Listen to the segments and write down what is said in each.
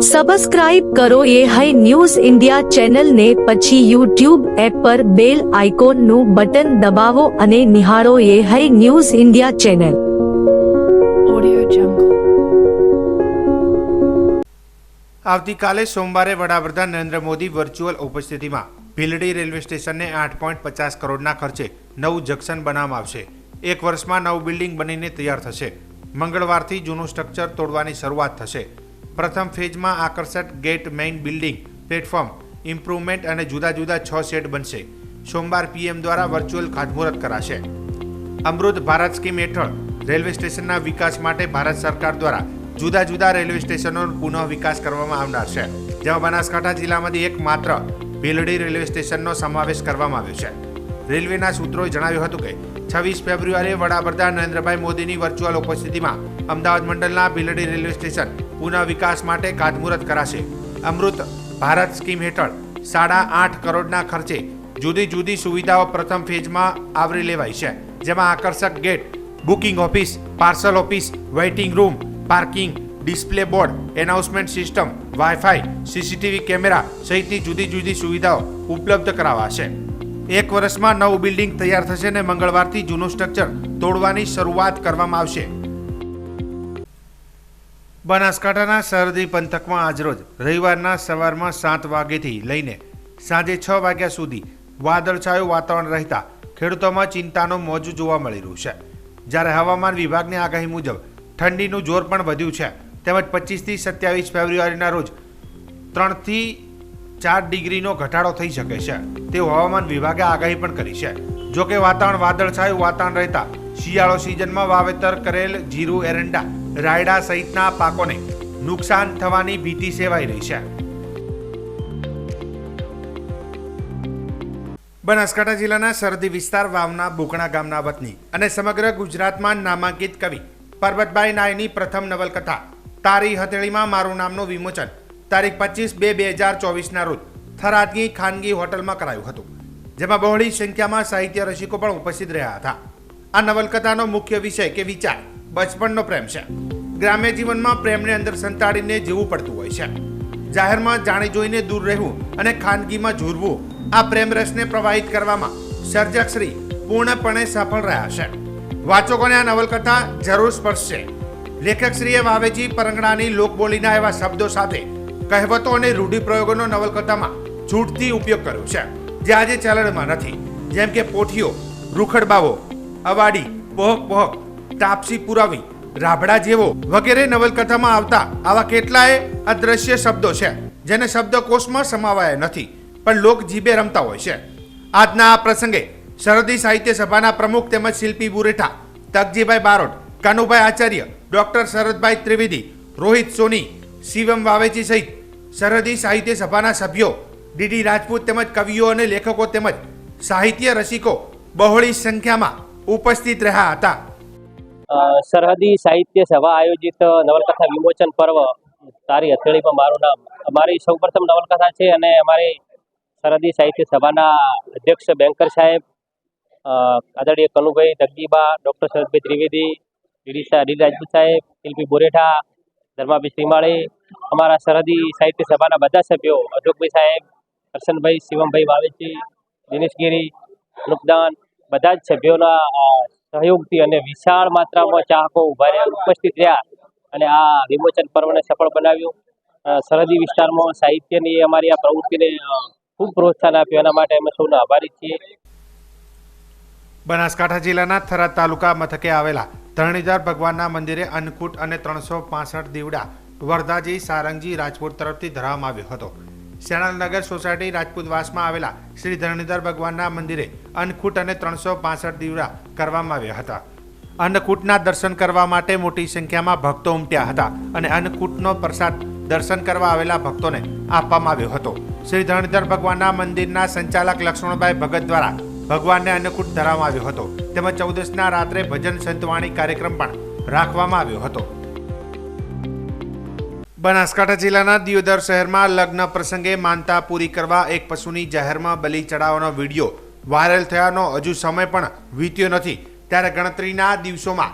Subscribe કરો એ high news India ચેનલને, પછી યુટ્યુબ એપ પર બેલ આઇકોનનું બટન દબાવો અને નિહાળો એ હાઈ ન્યૂઝ ઇન્ડિયા ચેનલ. આવતીકાલે સોમવારે વડાપ્રધાન નરેન્દ્ર મોદી વર્ચ્યુઅલ ઉપસ્થિતિમાં ભીલડી રેલવે સ્ટેશનને 8.50 કરોડના ખર્ચે નવું જંકશન બનાવવામાં આવશે. એક વર્ષમાં નવું બિલ્ડિંગ બનીને તૈયાર થશે. મંગળવારથી જૂનું સ્ટ્રક્ચર તોડવાની શરૂઆત થશે. પ્રથમ ફેઝમાં આકર્ષક gate, main building, platform, improvement અને જુદા જુદા 6 શેડ બનશે. સોમવાર પીએમ દ્વારા વર્ચ્યુઅલ ખાતમુહૂર્ત કરાશે. અમૃત ભારત સ્કીમ હેઠળ રેલવે સ્ટેશનના વિકાસ માટે ભારત સરકાર દ્વારા જુદા જુદા રેલવે સ્ટેશનોનો પુનઃ વિકાસ કરવામાં આવનાર છે, જેમાં બનાસકાંઠા જિલ્લામાંથી એકમાત્ર ભીલડી રેલવે સ્ટેશનનો સમાવેશ કરવામાં આવ્યો છે. રેલવેના સૂત્રોએ જણાવ્યું હતું કે 26 ફેબ્રુઆરીએ વડાપ્રધાન નરેન્દ્રભાઈ મોદીની વર્ચ્યુઅલ ઉપસ્થિતિમાં અમદાવાદ મંડળના ભીલડી રેલવે સ્ટેશન પુનઃ વિકાસ માટે ખાતમુહૂર્ત કરાશે. અમૃત ભારત સ્કીમ હેઠળ 8.5 કરોડના ખર્ચે જુદી જુદી સુવિધાઓ પ્રથમ ફેઝમાં આવરી લેવાઈ છે, જેમાં આકર્ષક gate, booking office, parcel office, waiting room, parking, display board, announcement system, wifi, CCTV camera સહિતની જુદી જુદી સુવિધાઓ ઉપલબ્ધ કરાવાશે. એક વર્ષમાં નવું બિલ્ડિંગ તૈયાર થશે અને મંગળવારથી જૂનું સ્ટ્રક્ચર તોડવાની શરૂઆત કરવામાં આવશે. બનાસકાંઠાના સરહદી પંથકમાં આજરોજ રવિવારના સવારમાં 7 વાગ્યાથી લઈને સાંજે 6 વાગ્યા સુધી વાદળછાયું વાતાવરણ રહેતા ખેડૂતોમાં ચિંતાનો મોજું જોવા મળી રહ્યું છે. જ્યારે હવામાન વિભાગની આગાહી મુજબ ઠંડીનું જોર પણ વધ્યું છે, તેમજ 25 થી 27 ફેબ્રુઆરીના રોજ 3 થી 4 ડિગ્રીનો ઘટાડો થઈ શકે છે તેવું હવામાન વિભાગે આગાહી પણ કરી છે. જોકે વાતાવરણ વાદળછાયું વાતાવરણ રહેતા શિયાળો સિઝનમાં વાવેતર કરેલ જીરું, એરંડા, રાયડા સહિતના પાકોને નુકસાન થવાની ભીતિ સેવાઈ રહી છે. બનાસકાંઠા જિલ્લાના સરહદી વિસ્તાર વાવના બોકણા ગામના વતની અને સમગ્ર ગુજરાતમાં નામાંકિત કવિ પરબતભાઈ નાયની પ્રથમ નવલકથા તારી હથેળીમાં મારું નામનું વિમોચન તારીખ 25/2/2024ના રોજ થરાદની ખાનગી હોટલમાં કરાયું હતું, જેમાં બહોળી સંખ્યામાં સાહિત્ય રસિકો પણ ઉપસ્થિત રહ્યા હતા. આ નવલકથાનો મુખ્ય વિષય કે વિચાર બચપણનો પ્રેમ છે. ગ્રામ્ય જીવનમાં પ્રેમને અંદર સંતાડીને જીવવું પડતું હોય છે. જાહેરમાં જાણી જોઈને દૂર રહેવું અને ખાનગીમાં ઝૂરવું, આ પ્રેમ રસને પ્રવાહિત કરવામાં સર્જકશ્રી પૂર્ણપણે સફળ રહ્યા છે. વાચકોને આ નવલકથા જરૂર સ્પર્શશે. લેખકશ્રીએ વાવેજી પરંગણાની લોકબોલીના એવા શબ્દો સાથે કહેવતો અને રૂઢિપ્રયોગોનો નવલકથામાં છૂટથી ઉપયોગ કર્યો છે, જે આજે ચલણમાં નથી, જેમ કે પોઠિયો, રૂખડબાવો, અવાડી, પોહક પોહક, તાપસી પુરાવી, રાભડા જેવો વગેરે નવલકથામાં આવતા આવા કેટલાય અદ્રશ્ય શબ્દો છે, જેને શબ્દકોશમાં સમાવાયા નથી, પણ લોક જીભે રમતા હોય છે. આજના આ પ્રસંગે સરહદી સાહિત્ય સભાના પ્રમુખ તેમજ શિલ્પી બુરેઠા, તગજીભાઈ બારોટ, કાનુભાઈ આચાર્ય, ડોક્ટર શરદભાઈ ત્રિવેદી, રોહિત સોની, શિવમ વાવેચી સહિત સરહદી સાહિત્ય સભાના સભ્યો, ડીડી રાજપૂત તેમજ કવિઓ અને લેખકો તેમજ સાહિત્ય રસિકો બહોળી સંખ્યામાં ઉપસ્થિત રહ્યા હતા. સરહદી સાહિત્ય સભા આયોજિત નવલકથા વિમોચન પર્વ તારી હથેળીમાં મારું નામ અમારી સૌપ્રથમ નવલકથા છે અને અમારી સરહદી સાહિત્ય સભાના અધ્યક્ષ બેન્કર સાહેબ, આદરણીય કનુભાઈ, દગજીબા, ડૉક્ટર શરદભાઈ ત્રિવેદી, ડીડી રાજપૂત સાહેબ, શિલ્પી બોરેઠા, ધર્માભાઈ શ્રીમાળી, અમારા સરહદી સાહિત્ય સભાના બધા સભ્યો, અશોકભાઈ સાહેબ, કરશનભાઈ, શિવમભાઈ વાવેચી, દિનેશગીરી, અનુપદાન, બધા જ સભ્યોના સહયોગથી અને વિશાળ માત્રામાં ચાહકો ઉભા રહ્યા, ઉપસ્થિત રહ્યા અને આ વિમોચન પર્વને સફળ બનાવ્યું. સરહદી વિસ્તારમાં સાહિત્યની અમારી આ પ્રવૃત્તિને ખૂબ પ્રોત્સાહન આપ્યું, એના માટે અમે સૌના આભારી છીએ. બનાસકાંઠા જિલ્લાના થરાદ તાલુકા મથકે આવેલા ધરણીધર ભગવાનના મંદિરે અન્નકૂટ અને 365 દીવડા વરદાજી સારંગજી રાજપૂત તરફથી ધરાવવામાં આવ્યો હતો. શેણાલનગર સોસાયટી રાજપૂતવાસમાં આવેલા શ્રી ધરણીધર ભગવાનના મંદિરે અન્નકૂટ અને 365 દીવડા કરવામાં આવ્યા હતા. અન્નકૂટના દર્શન કરવા માટે મોટી સંખ્યામાં ભક્તો ઉમટ્યા હતા અને અન્નકૂટનો પ્રસાદ દર્શન કરવા આવેલા ભક્તોને આપવામાં આવ્યો હતો. શ્રી ધરણીધર ભગવાનના મંદિરના સંચાલક લક્ષ્મણભાઈ ભગત દ્વારા ભગવાનને અન્નકૂટ ધરાવવામાં આવ્યો હતો, તેમજ 14ના રાત્રે ભજન સંતવાણી કાર્યક્રમ પણ રાખવામાં આવ્યો હતો. બનાસકાંઠા જિલ્લાના દિયોદર શહેરમાં લગ્ન પ્રસંગે માનતા પૂરી કરવા એક પશુની જાહેરમાં બલિ ચડાવવાનો વિડીયો વાયરલ થયાનો હજુ સમય પણ વીત્યો નથી, ત્યારે ગણતરીના દિવસોમાં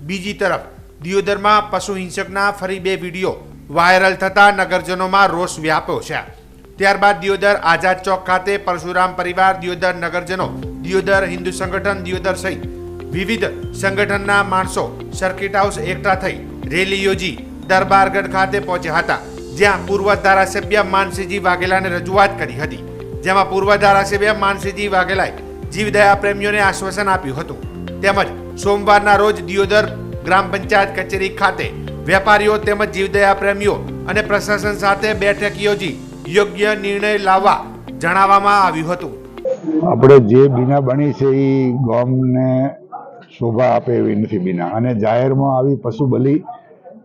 બીજી તરફ દિયોદરમાં પશુ હિંસકના ફરી 2 વિડીયો વાયરલ થતા નગરજનોમાં રોષ વ્યાપ્યો છે। ત્યારબાદ દિયોદર આઝાદ ચોક ખાતે પરશુરામ પરિવાર, દિયોદર નગરજનો, દિયોદર હિન્દુ સંગઠન દિયોદર સહિત વિવિધ સંગઠનના માણસો સર્કિટ હાઉસ એકઠા થઈ રેલી યોજી દરબારગઢ ખાતે પહોંચ્યા હતા, જ્યાં પૂર્વ ધારાસભ્ય માનસીજી વાઘેલાને રજૂઆત કરી હતી, જેમાં પૂર્વ ધારાસભ્ય માનસીજી વાઘેલાએ જીવદયા પ્રેમીઓને આશ્વાસન આપ્યું હતું। તેમજ સોમવારના રોજ દિયોદર ગ્રામ પંચાયત કચેરી ખાતે વેપારીઓ તેમજ જીવદયા પ્રેમીઓ અને પ્રશાસન સાથે બેઠક યોજી યોગ્ય નિર્ણય લાવવા જણાવવામાં આવ્યું હતું। આપણે જે બીના બની છે એ ગામને શોભા આપે એવી નથી બીના, અને જાહેરમાં આવી પશુ બલિ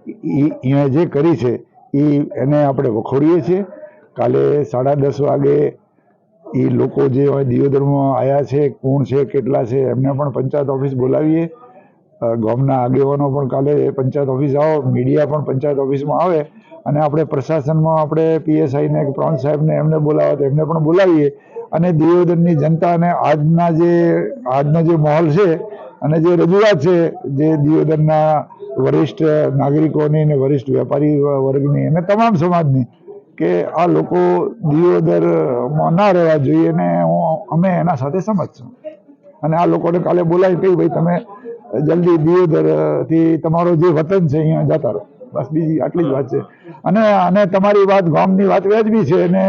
અહીંયા જે કરી છે એને આપણે વખોડીએ છીએ। કાલે 10:30 વાગે એ લોકો જે દિયોદરમાં આવ્યા છે, કોણ છે, કેટલા છે, એમને પણ પંચાયત ઓફિસ બોલાવીએ। ગામના આગેવાનો પણ કાલે પંચાયત ઓફિસ આવો, મીડિયા પણ પંચાયત ઓફિસમાં આવે, અને આપણે પ્રશાસનમાં આપણે પીએસઆઈને કે પ્રાંત સાહેબને એમને બોલાવે તો એમને પણ બોલાવીએ, અને દિયોદરની જનતાને આજનો જે માહોલ છે અને જે રજૂઆત છે જે દિયોદરના વરિષ્ઠ નાગરિકોની અને વરિષ્ઠ વેપારી વર્ગની અને તમામ સમાજની, કે આ લોકો દિયોદરમાં ના રહેવા જોઈએ, ને અમે એના સાથે સમજ છું। અને આ લોકોને કાલે બોલાવી કહ્યું, ભાઈ તમે જલ્દી દિયોદરથી તમારો જે વતન છે અહીંયા જતા રહો, બસ બીજી આટલી જ વાત છે। અને તમારી વાત ગામની વાત વ્યાજબી છે, અને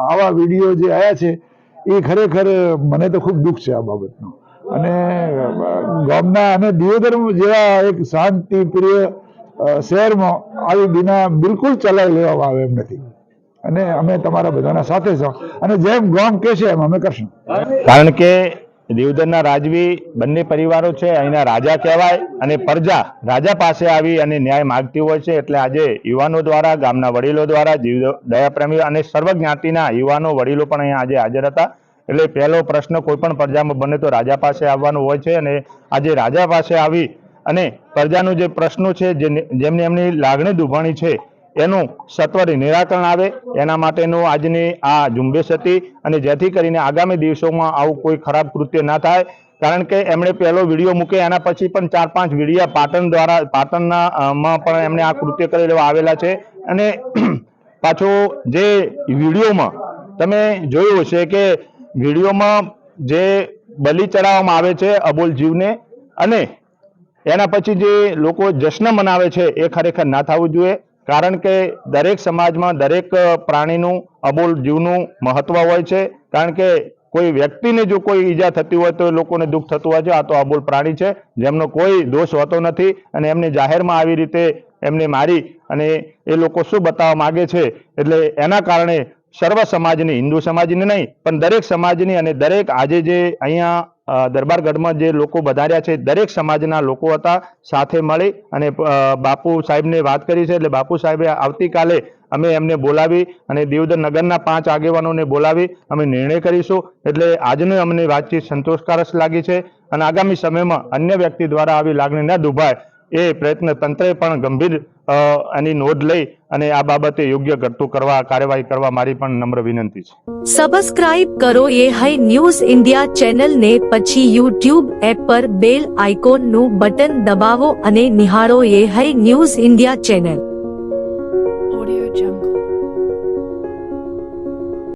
આવા વિડીયો જે આવ્યા છે એ ખરેખર મને તો ખૂબ દુઃખ છે આ બાબતનું। અને ગામના અને દિયોદર જેવા એક શાંતિપ્રિય શહેરમાં આવી બીના બિલકુલ ચલાવી લેવામાં આવે એમ નથી, અને અમે તમારા બધાના સાથે છો, અને જેમ ગામ કહેશે એમ અમે કરશું। કારણ કે દિયોદરના રાજવી બંને પરિવારો છે, અહીંના રાજા કહેવાય, અને પ્રજા રાજા પાસે આવી અને ન્યાય માગતી હોય છે। એટલે આજે યુવાનો દ્વારા, ગામના વડીલો દ્વારા, દયાપ્રેમી અને સર્વ જ્ઞાતિના યુવાનો વડીલો પણ અહીંયા આજે હાજર હતા। એટલે પહેલો પ્રશ્ન કોઈ પણ પ્રજામાં બને તો રાજા પાસે આવવાનો હોય છે, અને આજે રાજા પાસે આવી અને પ્રજાનું જે પ્રશ્નો છે, જેમને એમની લાગણી દુભાણી છે, એનું સત્વરે નિરાકરણ આવે એના માટેનું આજની આ ઝુંબેશ હતી, અને જેથી કરીને આગામી દિવસોમાં આવું કોઈ ખરાબ કૃત્ય ના થાય। કારણ કે એમણે પહેલો વિડીયો મૂકે એના પછી પણ 4-5 વિડીયા પાટણમાં પણ એમણે આ કૃત્ય કરી લેવા આવેલા છે। અને પાછો જે વિડીયોમાં તમે જોયું હશે કે વિડીયોમાં જે બલિ ચડાવવામાં આવે છે અબોલ જીવને, અને એના પછી જે લોકો જશ્ન મનાવે છે એ ખરેખર ના થવું જોઈએ। કારણ કે દરેક સમાજમાં દરેક પ્રાણીનું, અબોલ જીવનું મહત્વ હોય છે। કારણ કે કોઈ વ્યક્તિને જો કોઈ ઈજા થતી હોય તો એ લોકોને દુઃખ થતું હોય છે। આ તો અબોલ પ્રાણી છે જેમનો કોઈ દોષ હોતો નથી, અને એમને જાહેરમાં આવી રીતે એમને મારી અને એ લોકો શું બતાવવા માગે છે, એટલે એના કારણે સર્વ સમાજની, હિન્દુ સમાજની નહીં પણ દરેક સમાજની, અને દરેક આજે જે અહીંયા દરબારગઢમાં જે લોકો વધાર્યા છે દરેક સમાજના લોકો હતા, સાથે મળી અને બાપુ સાહેબને વાત કરી છે। એટલે બાપુ સાહેબે આવતીકાલે અમે એમને બોલાવી અને દિયોદર નગરના 5 આગેવાનોને બોલાવી અમે નિર્ણય કરીશું। એટલે આજની અમને વાતચીત સંતોષકારક લાગી છે, અને આગામી સમયમાં અન્ય વ્યક્તિ દ્વારા આવી લાગણી ન દુભાય એ પ્રયત્ન તંત્રે પણ ગંભીર એની નોંધ લઈ અને આ બાબતે યોગ્ય ઘટતું કરવા, કાર્યવાહી કરવા મારી પણ નમ્ર વિનંતી છે। સબસ્ક્રાઇબ કરો એ હાઈ ન્યૂઝ ઇન્ડિયા ચેનલ ને, પછી યુટ્યુબ એપ પર બેલ આઇકોન નું બટન દબાવો અને નિહાળો એ high news India channel. Audio Jungle.